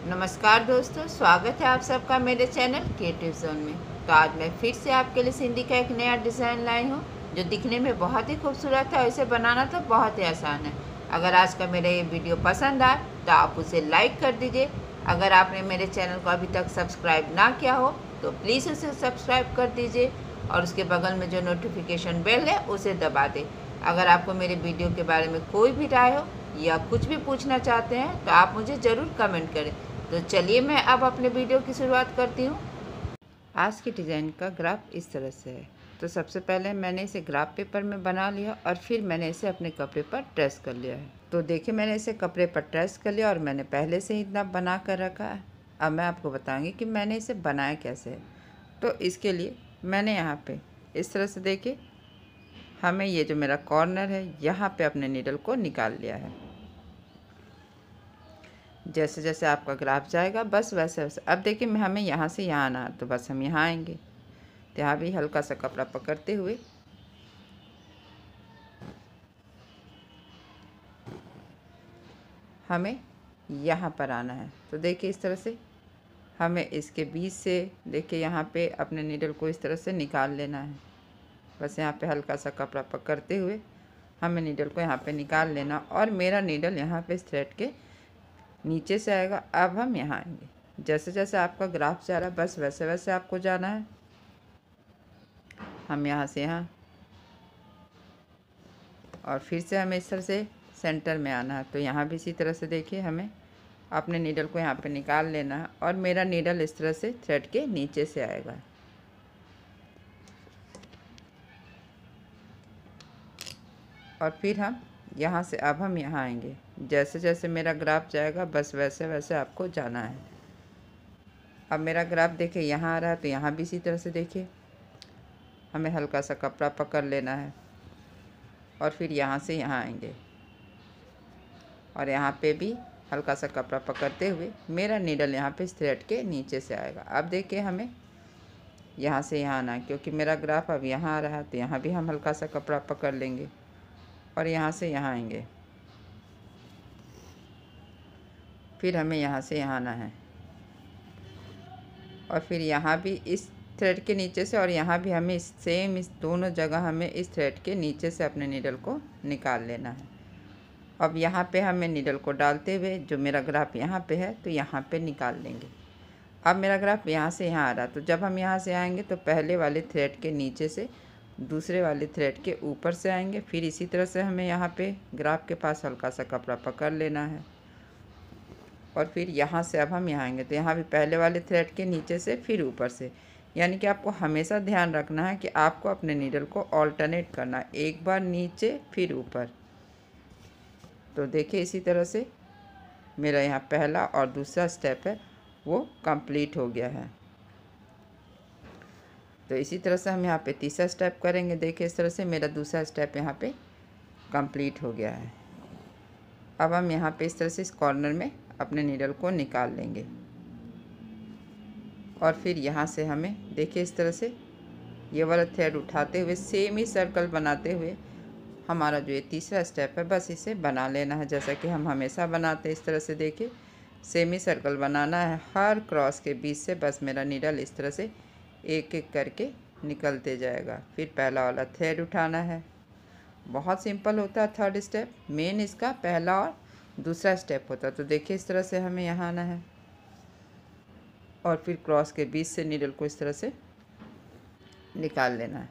नमस्कार दोस्तों, स्वागत है आप सबका मेरे चैनल क्रिएटिव जोन में। तो आज मैं फिर से आपके लिए सिंधी का एक नया डिज़ाइन लाई हूँ जो दिखने में बहुत ही खूबसूरत है और इसे बनाना तो बहुत ही आसान है। अगर आज का मेरा ये वीडियो पसंद आए तो आप उसे लाइक कर दीजिए। अगर आपने मेरे चैनल को अभी तक सब्सक्राइब ना किया हो तो प्लीज़ उसे सब्सक्राइब कर दीजिए और उसके बगल में जो नोटिफिकेशन बेल है उसे दबा दें। अगर आपको मेरे वीडियो के बारे में कोई भी राय हो या कुछ भी पूछना चाहते हैं तो आप मुझे ज़रूर कमेंट करें। तो चलिए मैं अब अपने वीडियो की शुरुआत करती हूँ। आज के डिज़ाइन का ग्राफ इस तरह से है। तो सबसे पहले मैंने इसे ग्राफ पेपर में बना लिया और फिर मैंने इसे अपने कपड़े पर ट्रेस कर लिया है। तो देखिए, मैंने इसे कपड़े पर ट्रेस कर लिया और मैंने पहले से ही इतना बना कर रखा है। अब मैं आपको बताऊंगी कि मैंने इसे बनाया कैसे है। तो इसके लिए मैंने यहाँ पे इस तरह से देखिए, हमें ये जो मेरा कॉर्नर है यहाँ पे अपने नीडल को निकाल लिया है। जैसे जैसे आपका ग्राफ जाएगा बस वैसे वैसे। अब देखिए, हमें यहाँ से यहाँ आना है तो बस हम यहाँ आएंगे। तो यहाँ भी हल्का सा कपड़ा पकड़ते हुए हमें यहाँ पर आना है। तो देखिए, इस तरह से हमें इसके बीच से देखिए यहाँ पे अपने नीडल को इस तरह से निकाल लेना है। बस यहाँ पे हल्का सा कपड़ा पकड़ते हुए हमें नीडल को यहाँ पे निकाल लेना और मेरा नीडल यहाँ पे इस थ्रेड के नीचे से आएगा। अब हम यहाँ आएंगे। जैसे जैसे आपका ग्राफ जा रहा है बस वैसे वैसे आपको जाना है। हम यहाँ से यहाँ और फिर से हमें इस तरह से सेंटर में आना है। तो यहाँ भी इसी तरह से देखिए, हमें अपने नीडल को यहाँ पे निकाल लेना है और मेरा नीडल इस तरह से थ्रेड के नीचे से आएगा। और फिर हम यहाँ से अब हम यहाँ आएंगे। जैसे जैसे मेरा ग्राफ जाएगा बस वैसे वैसे आपको जाना है। अब मेरा ग्राफ देखिए यहाँ आ रहा है तो यहाँ भी इसी तरह से देखिए, हमें हल्का सा कपड़ा पकड़ लेना है और फिर यहाँ से यहाँ आएंगे और यहाँ पे भी हल्का सा कपड़ा पकड़ते हुए मेरा नीडल यहाँ पे इस थ्रेड के नीचे से आएगा। अब देखिए, हमें यहाँ से यहाँ आना है क्योंकि मेरा ग्राफ अब यहाँ आ रहा है। तो यहाँ भी हम हल्का सा कपड़ा पकड़ लेंगे और यहाँ से यहाँ आएंगे। फिर हमें यहाँ से यहाँ आना है और फिर यहाँ भी इस थ्रेड के नीचे से और यहाँ भी हमें इस दोनों जगह हमें इस थ्रेड के नीचे से अपने नीडल को निकाल लेना है। अब यहाँ पे हमें नीडल को डालते हुए जो मेरा ग्राफ यहाँ पे है तो यहाँ पे निकाल लेंगे। अब मेरा ग्राफ यहाँ से यहाँ आ रहा है तो जब हम यहाँ से आएंगे तो पहले वाले थ्रेड के नीचे से दूसरे वाले थ्रेड के ऊपर से आएंगे। फिर इसी तरह से हमें यहाँ पे ग्राफ के पास हल्का सा कपड़ा पकड़ लेना है और फिर यहाँ से अब हम यहाँ आएंगे। तो यहाँ भी पहले वाले थ्रेड के नीचे से फिर ऊपर से, यानी कि आपको हमेशा ध्यान रखना है कि आपको अपने नीडल को ऑल्टरनेट करना है, एक बार नीचे फिर ऊपर। तो देखिए, इसी तरह से मेरा यहाँ पहला और दूसरा स्टेप है वो कंप्लीट हो गया है। तो इसी तरह से हम यहाँ पे तीसरा स्टेप करेंगे। देखिए, इस तरह से मेरा दूसरा स्टेप यहाँ पे कंप्लीट हो गया है। अब हम यहाँ पे इस तरह से इस कॉर्नर में अपने नीडल को निकाल लेंगे और फिर यहाँ से हमें देखिए इस तरह से ये वाला थ्रेड उठाते हुए सेम ही सर्कल बनाते हुए हमारा जो ये तीसरा स्टेप है बस इसे बना लेना है, जैसा कि हम हमेशा बनाते हैं। इस तरह से देखिए, सेमी सर्कल बनाना है हर क्रॉस के बीच से। बस मेरा नीडल इस तरह से एक एक करके निकलते जाएगा। फिर पहला वाला थ्रेड उठाना है। बहुत सिंपल होता है थर्ड स्टेप, मेन इसका पहला और दूसरा स्टेप होता है। तो देखिए, इस तरह से हमें यहाँ आना है और फिर क्रॉस के बीच से नीडल को इस तरह से निकाल लेना है।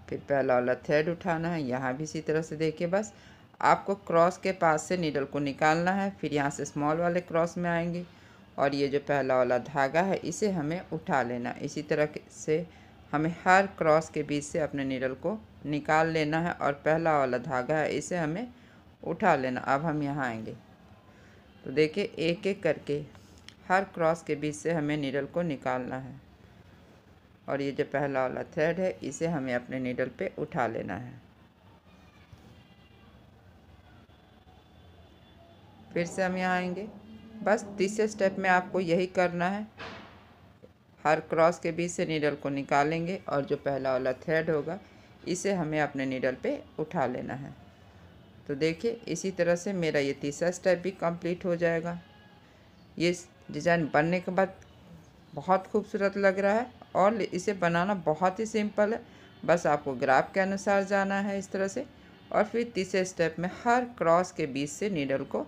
फिर पहला वाला थ्रेड उठाना है। यहाँ भी इसी तरह से देखिए, बस आपको क्रॉस के पास से नीडल को निकालना है। फिर यहाँ से स्मॉल वाले क्रॉस में आएंगे और ये जो पहला वाला धागा है इसे हमें उठा लेना। इसी तरह से हमें हर क्रॉस के बीच से अपने नीडल को निकाल लेना है और पहला वाला धागा है इसे हमें उठा लेना। अब हम यहाँ आएंगे तो देखिए, एक एक करके हर क्रॉस के बीच से हमें नीडल को निकालना है और ये जो पहला वाला थ्रेड है इसे हमें अपने नीडल पे उठा लेना है। फिर से हम यहाँ आएंगे। बस तीसरे स्टेप में आपको यही करना है, हर क्रॉस के बीच से नीडल को निकालेंगे और जो पहला वाला थ्रेड होगा इसे हमें अपने नीडल पे उठा लेना है। तो देखिए, इसी तरह से मेरा ये तीसरा स्टेप भी कंप्लीट हो जाएगा। ये डिज़ाइन बनने के बाद बहुत खूबसूरत लग रहा है और इसे बनाना बहुत ही सिंपल है। बस आपको ग्राफ के अनुसार जाना है इस तरह से, और फिर तीसरे स्टेप में हर क्रॉस के बीच से नीडल को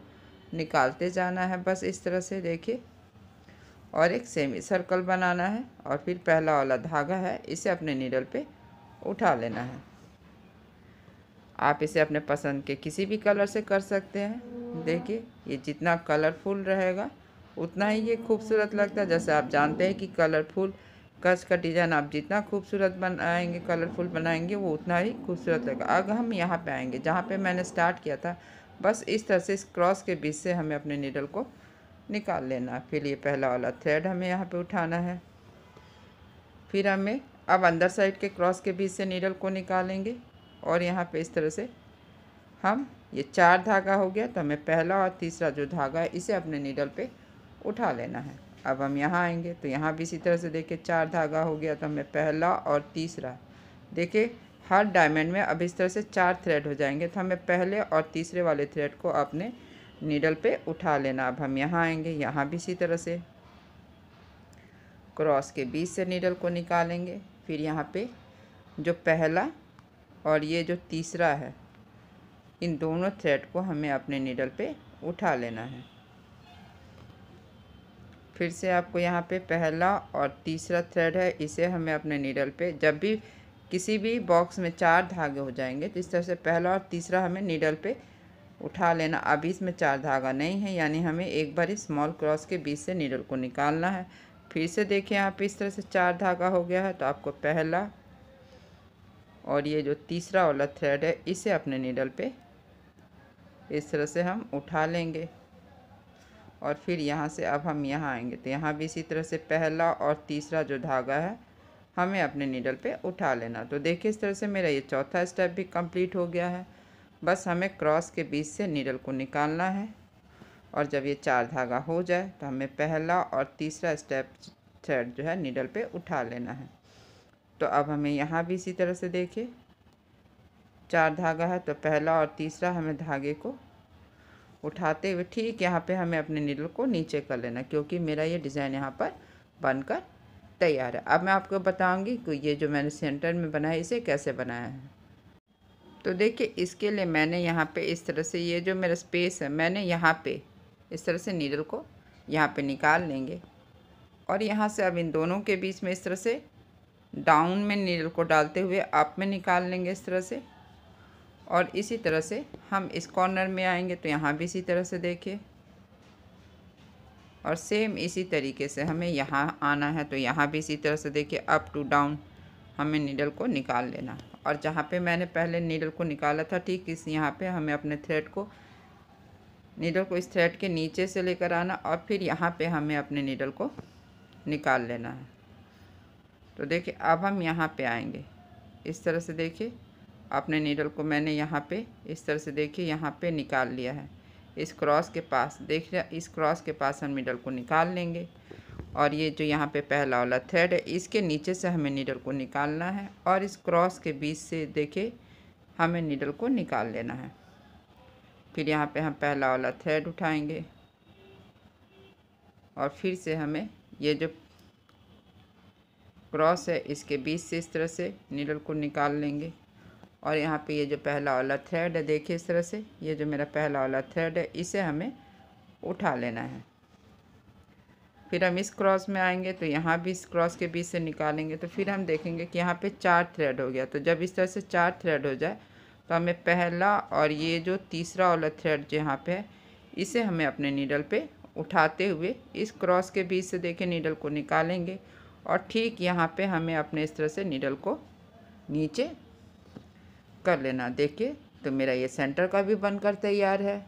निकालते जाना है, बस इस तरह से देखिए। और एक सेमी सर्कल बनाना है और फिर पहला वाला धागा है इसे अपने नीडल पे उठा लेना है। आप इसे अपने पसंद के किसी भी कलर से कर सकते हैं। देखिए ये जितना कलरफुल रहेगा उतना ही ये खूबसूरत लगता है। जैसे आप जानते हैं कि कलरफुल कच का डिज़ाइन आप जितना खूबसूरत बनाएंगे, कलरफुल बनाएंगे, वो उतना ही खूबसूरत लगेगा। अब हम यहाँ पे आएंगे जहाँ पे मैंने स्टार्ट किया था, बस इस तरह से इस क्रॉस के बीच से हमें अपने नीडल को निकाल लेना। फिर ये पहला वाला थ्रेड हमें यहाँ पे उठाना है। फिर हमें अब अंदर साइड के क्रॉस के बीच से नीडल को निकालेंगे और यहाँ पे इस तरह से हम ये 4 धागा हो गया, तो हमें पहला और तीसरा जो धागा है इसे अपने नीडल पे उठा लेना है। अब हम यहाँ आएंगे तो यहाँ भी इसी तरह से देखिए 4 धागा हो गया, तो हमें पहला और तीसरा, देखिए हर डायमंड में अब इस तरह से 4 थ्रेड हो जाएंगे, तो हमें पहले और तीसरे वाले थ्रेड को अपने नीडल पे उठा लेना। अब हम यहाँ आएंगे, यहाँ भी इसी तरह से क्रॉस के बीच से नीडल को निकालेंगे। फिर यहाँ पे जो पहला और ये जो तीसरा है, इन दोनों थ्रेड को हमें अपने नीडल पे उठा लेना है। फिर से आपको यहाँ पे पहला और तीसरा थ्रेड है, इसे हमें अपने नीडल पे, जब भी किसी भी बॉक्स में 4 धागे हो जाएंगे तो इस तरह से पहला और तीसरा हमें नीडल पे उठा लेना। अभी इसमें 4 धागा नहीं है, यानी हमें एक बार स्मॉल क्रॉस के बीच से नीडल को निकालना है। फिर से देखिए यहाँ पे इस तरह से 4 धागा हो गया है, तो आपको पहला और ये जो तीसरा वाला थ्रेड है इसे अपने नीडल पे इस तरह से हम उठा लेंगे। और फिर यहाँ से अब हम यहाँ आएंगे तो यहाँ भी इसी तरह से पहला और तीसरा जो धागा है हमें अपने नीडल पे उठा लेना। तो देखिए इस तरह से मेरा ये चौथा स्टेप भी कंप्लीट हो गया है। बस हमें क्रॉस के बीच से नीडल को निकालना है और जब ये 4 धागा हो जाए तो हमें पहला और तीसरा स्टेप थ्रेड जो है नीडल पे उठा लेना है। तो अब हमें यहाँ भी इसी तरह से देखिए 4 धागा है, तो पहला और तीसरा हमें धागे को उठाते हुए ठीक यहाँ पे हमें अपने नीडल को नीचे कर लेना, क्योंकि मेरा ये डिज़ाइन यहाँ पर बनकर तैयार है। अब मैं आपको बताऊंगी कि ये जो मैंने सेंटर में बनाया इसे कैसे बनाया है। तो देखिए इसके लिए मैंने यहाँ पे इस तरह से ये जो मेरा स्पेस है, मैंने यहाँ पे इस तरह से नीडल को यहाँ पे निकाल लेंगे और यहाँ से अब इन दोनों के बीच में इस तरह से डाउन में नीडल को डालते हुए अप में निकाल लेंगे इस तरह से। और इसी तरह से हम इस कॉर्नर में आएंगे तो यहाँ भी इसी तरह से देखिए, और सेम इसी तरीके से हमें यहाँ आना है, तो यहाँ भी इसी तरह से देखिए अप टू डाउन हमें नीडल को निकाल लेना। और जहाँ पे मैंने पहले नीडल को निकाला था ठीक इस यहाँ पे हमें अपने थ्रेड को, नीडल को इस थ्रेड के नीचे से लेकर आना और फिर यहाँ पे हमें अपने नीडल को निकाल लेना है। तो देखिए अब हम यहाँ पे आएंगे इस तरह से, देखिए अपने नीडल को मैंने यहाँ पे इस तरह से देखिए यहाँ पे निकाल लिया है। इस क्रॉस के पास देखिए, इस क्रॉस के पास हम नीडल को निकाल लेंगे और ये जो यहाँ पे पहला वाला थ्रेड है इसके नीचे से हमें नीडल को निकालना है और इस क्रॉस के बीच से देखिए हमें नीडल को निकाल लेना है। फिर यहाँ पे हम पहला वाला थ्रेड उठाएंगे और फिर से हमें ये जो क्रॉस है इसके बीच से इस तरह से नीडल को निकाल लेंगे और यहाँ पे ये जो पहला वाला थ्रेड है देखिए इस तरह से, ये जो मेरा पहला वाला थ्रेड है इसे हमें उठा लेना है। फिर हम इस क्रॉस में आएंगे तो यहाँ भी इस क्रॉस के बीच से निकालेंगे, तो फिर हम देखेंगे कि यहाँ पे 4 थ्रेड हो गया। तो जब इस तरह से 4 थ्रेड हो जाए तो हमें पहला और ये जो तीसरा वाला थ्रेड जो यहाँ पे है इसे हमें अपने नीडल पे उठाते हुए इस क्रॉस के बीच से देखिए नीडल को निकालेंगे और ठीक यहाँ पे हमें अपने इस तरह से नीडल को नीचे कर लेना। देखिए तो मेरा ये सेंटर का भी बनकर तैयार है।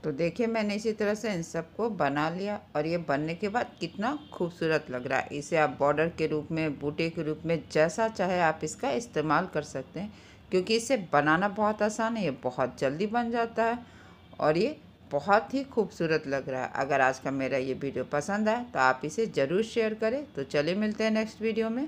तो देखिए मैंने इसी तरह से इन सबको बना लिया और ये बनने के बाद कितना खूबसूरत लग रहा है। इसे आप बॉर्डर के रूप में, बूटे के रूप में, जैसा चाहे आप इसका इस्तेमाल कर सकते हैं, क्योंकि इसे बनाना बहुत आसान है, ये बहुत जल्दी बन जाता है और ये बहुत ही खूबसूरत लग रहा है। अगर आज का मेरा ये वीडियो पसंद आए तो आप इसे ज़रूर शेयर करें। तो चलिए मिलते हैं नेक्स्ट वीडियो में।